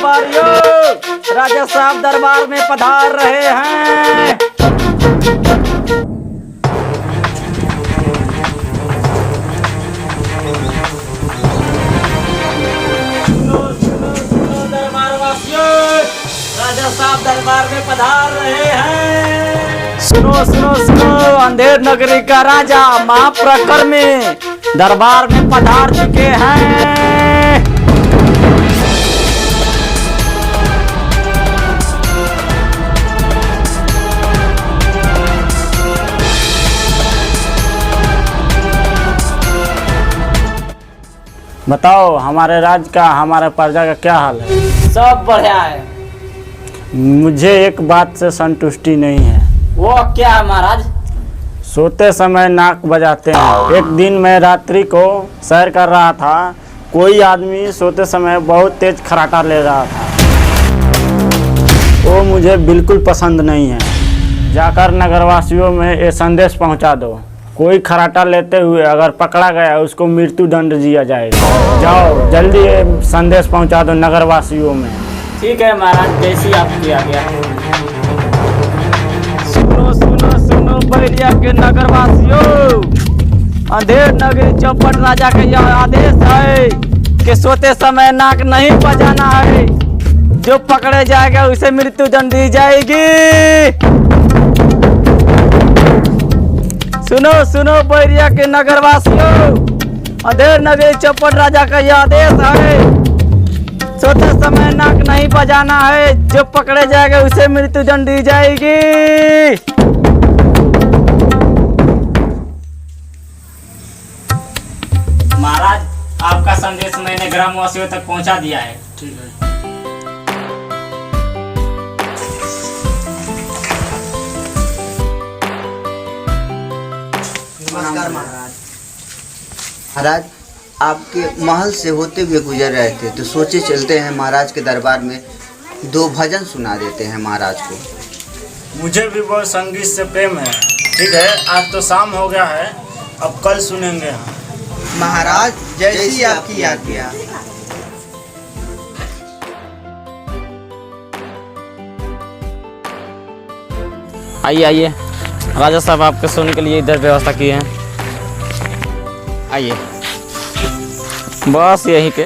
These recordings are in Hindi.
दरबारियों, राजा साहब दरबार में पधार रहे हैं। सुनो दरबारवासियों, राजा साहब दरबार में पधार रहे हैं। सुनो अंधेर नगरी का राजा महाप्रकर्मी दरबार में पधार चुके हैं। बताओ हमारे राज्य का, हमारे प्रजा का क्या हाल है? सब बढ़िया है। मुझे एक बात से संतुष्टि नहीं है। वो क्या है महाराज? सोते समय नाक बजाते हैं। एक दिन मैं रात्रि को सैर कर रहा था, कोई आदमी सोते समय बहुत तेज खर्राटा ले रहा था। वो मुझे बिल्कुल पसंद नहीं है। जाकर नगरवासियों में ये संदेश पहुंचा दो, कोई खर्राटा लेते हुए अगर पकड़ा गया उसको मृत्यु दंड दिया जाएगा। जाओ जल्दी ये संदेश पहुंचा दो नगरवासियों में। ठीक है महाराज, जैसी आपकी आज्ञा। सुनो बैरिया के नगरवासियों, अंधेर नगरी चौपट राजा का यह आदेश है कि सोते समय नाक नहीं बजाना है। जो पकड़े जाएगा उसे मृत्यु दंड दी जाएगी। सुनो बैरिया के नगरवासियों, अंधेर नगरी चौपट राजा का यह आदेश है, सोते समय नाक नहीं बजाना है। जो पकड़े जाएगा उसे मृत्यु दंड दी जाएगी। महाराज, आपका संदेश मैंने ग्रामवासियों तक पहुंचा दिया है। ठीक है। नमस्कार महाराज। महाराज, आपके महल से होते हुए गुजर रहे थे तो सोचे चलते हैं महाराज के दरबार में दो भजन सुना देते हैं महाराज को। मुझे भी बहुत संगीत से प्रेम है। ठीक है, आज तो शाम हो गया है, अब कल सुनेंगे हम। महाराज जैसी आपकी आज्ञा। आइए राजा साहब, आपके सोने के लिए इधर व्यवस्था की है। आइए, बस यहीं के।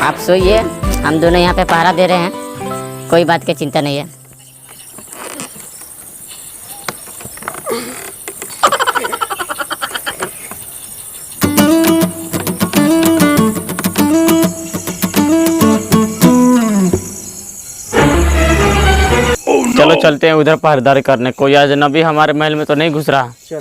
आप सोइए, हम दोनों यहाँ पे पहरा दे रहे हैं, कोई बात की चिंता नहीं है। चलो चलते हैं उधर पहरेदारी करने। कोई अजनबी हमारे महल में तो नहीं घुस रहा। चलो।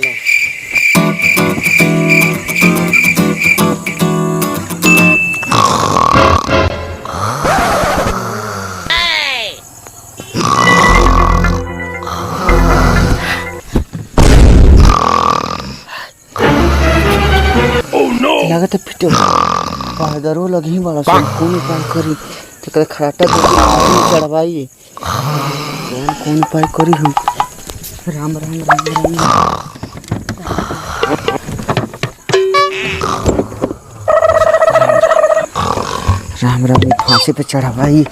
लागत है पिटे पागरो लगी बड़ा सब कौन उपाय करी तो खराटा चढ़वाई कौन उपाय करी हम। राम राम राम राम राम राम फांसी पे चढ़वाई।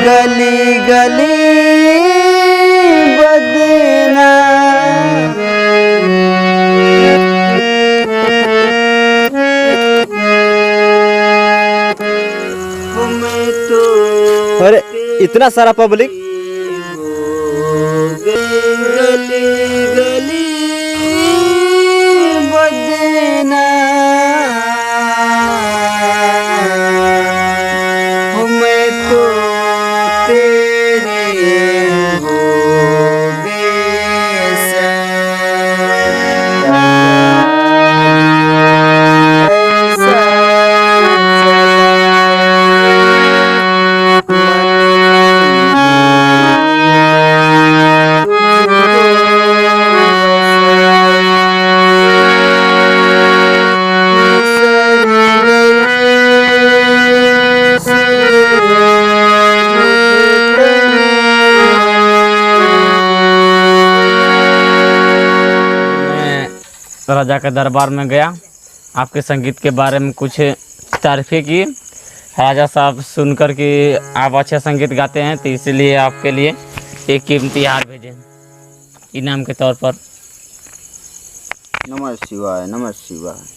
गली गली बदना अरे इतना सारा पब्लिक। गली गली बदना राजा के दरबार में गया, आपके संगीत के बारे में कुछ तारीफें की। राजा साहब सुनकर कि आप अच्छा संगीत गाते हैं, तो इसलिए आपके लिए एक कीमती हार भेजे इनाम के तौर पर। नमः शिवाय, नमः शिवाय।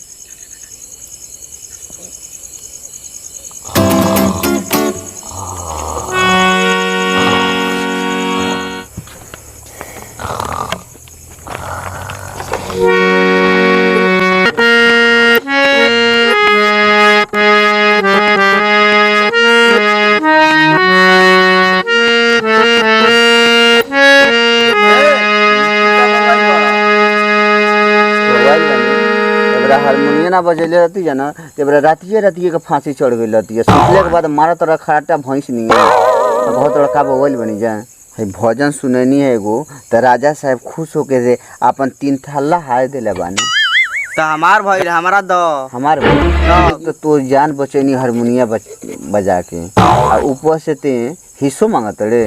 हारमोनिया ना बजेले रहती है ना, तेरा रातिए के फांसी चढ़ गई रहती है। सुतले के बाद मारा तोरा खराटा भैंस नहीं है, बहुत बड़का बवल बनी जाए। भजन सुनैनी है एगो, तो राजा साहब खुश होके से अपन 3 थल्ला हार दिले बानी। तो हमार भाई हमारा दो हमार तो तोर जान बचैनी हारमोनिया बजा के, और ऊपर से ते हिस्सों मांगत रे।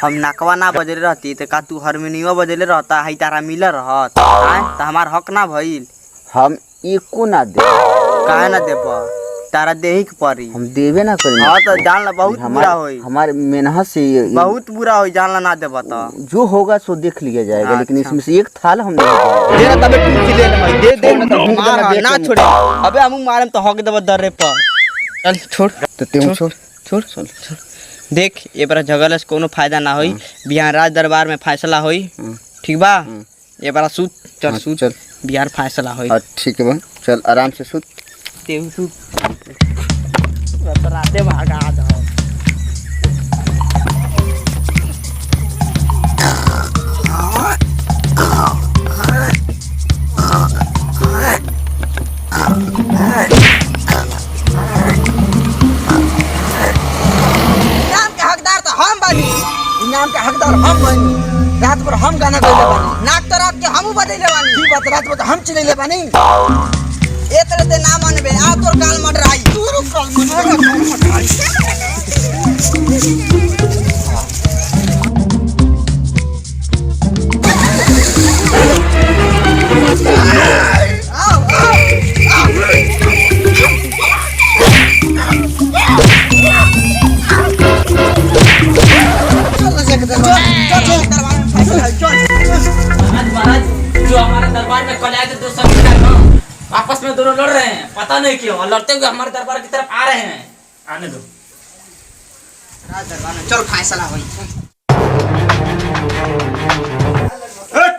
हम नकवा ना बजले रहती तो का तू हारमोनियम बजले रहता है तारा मिलर रहत तो हमार हक ना भइल। हम एको ना दे, काहे ना देब, तारा देही के पड़ी। हम देवे ना करी। हाँ तो जान ला बहुत बुरा होई, हमारे मेहनत से बहुत बुरा होई, जान ला ना देब तो जो होगा सो देख लिया जाएगा। लेकिन अच्छा। इसमें से एक थाल हम नहीं दे ना तबे टूट ले ले भाई, दे दे ना तो मार ना छोड़े। अबे हम मारम तो हक देब दर्रे पर। चल छोड़ तो तुम छोड़ छोड़ छोड़ छोड़। देख ये बार झगड़े से कोनो फायदा ना होई, बिहार राज दरबार में फैसला होई, ठीक बा। ये बार सूत चल, सूत चल, बिहार फैसला होई। ठीक है बा, चल आराम से सूत। तेहू सूत राते भागा जाओ। इनाम के हकदार हम बनी। रात भर हम गाना गइले बानी, नाक तो रात के हमू बजैले बानी। की बात रात भर हम चिल्लैले बानी। ए तरह से ना मानबे, आ तोर काल मडराई। तोर काल मडराई। जो हमारे दरबार में कल आए थे 2 संगीतकार ना, आपस में दोनों लड़ रहे हैं, पता नहीं क्यों, और लड़ते हुए हमारे दरबार की तरफ आ रहे हैं। आने दो, चल फैसला होई।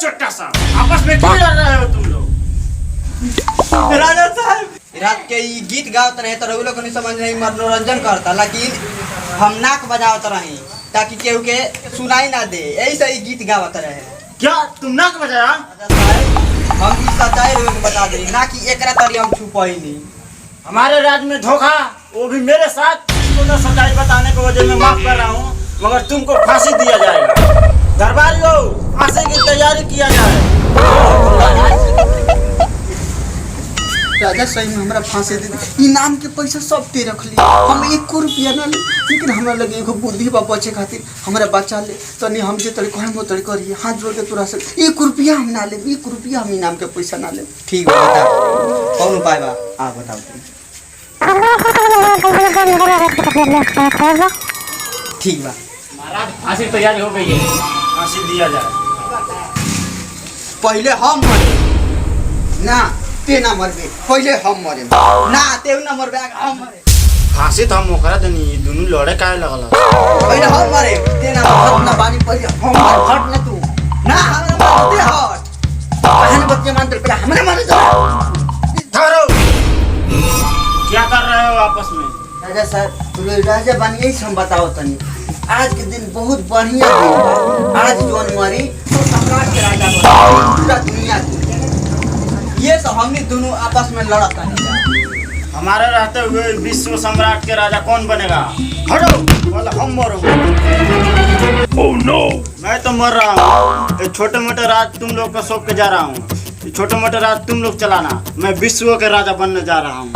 छोटा सा आपस में क्यों लड़ रहे हो तुम लोग? राजा साहब रात के ये गीत गावत रहे तो लोग नहीं समझ नहीं, मनोरंजन करता, लेकिन हम नाक बजावत रही ताकि केहू के सुनाई ना दे, यही से गीत गावत रहे। क्या तुम नाक बजाया? हम इस सच्चाई लोगों को बता दे ना कि एकरा तरी हम छुपाई नहीं। हमारे राज्य में धोखा, वो भी मेरे साथ। इसको तो सच्चाई बताने को वजह में माफ कर रहा हूँ, मगर तुमको फांसी दिया जाएगा। दरबारियों, फांसी की तैयारी किया जाए। राजा सही में हमरा फांसी दे दी। इनाम के पैसा सब ते रख ली, हम 1 रुपया ना ले। लेकिन हमरा लगे एगो बुद्धि बा बचे खातिर हमरा बचा ले। तनी हम जे तरी कहम वो तरी करिए, हाथ जोड़ के तोरा से 1 रुपया हम ना ले, 1 रुपया हम इनाम के पैसा ना ले। ठीक बा, बता कौन उपाय बा, आप बताओ तुम। ठीक बा महाराज, फांसी की तैयारी हो गई है, फांसी दिया जाए। पहले हम मरे ना, ते ना मरबे, पहले हम मरे ना, तेऊ ना मरबे, हम मरे। फांसी तो हम ओकरा देनी, दोनों लड़े काहे लगल? पहले हम मरे, ते ना हट ना बानी, पहले हम मरे। हट ना तू ना, हमरा मारते हट। कहन बच्चे मान पहले हमरे मारे जा। ठहरो, क्या कर रहे हो आपस में? राजा साहब, तू राजा बानी, यही हम बताओ तनी। आज के दिन बहुत बढ़िया दिन बा। आज जोन मरी तो सम्राट के राजा बना पूरा दुनिया के। ये सब हमने दोनों आपस में लड़त है। हमारे रहते हुए विश्व सम्राट के राजा कौन बनेगा? हटो, बोला हम मरोगे। Oh no! मैं तो मर रहा हूँ। ये छोटे मोटे राज तुम लोग का सौंप के जा रहा हूँ। ये छोटे मोटे राज तुम लोग चलाना, मैं विश्व के राजा बनने जा रहा हूँ।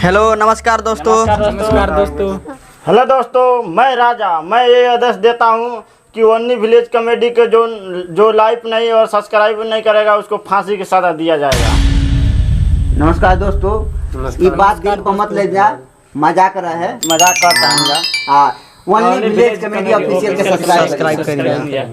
हेलो, नमस्कार दोस्तों। नमस्कार दोस्तों। हेलो दोस्तों, मैं राजा। मैं ये आदेश देता हूँ कि वन्नी विलेज कॉमेडी के जो लाइक नहीं और सब्सक्राइब नहीं करेगा उसको फांसी की सजा दिया जाएगा। नमस्कार दोस्तों, ये बात दिल को मत ले जा, मजाक रहा है, मजाक करता हूँ। हाँ, ओनली विलेज कॉमेडी ऑफिशियल के सब्सक्राइब करिए।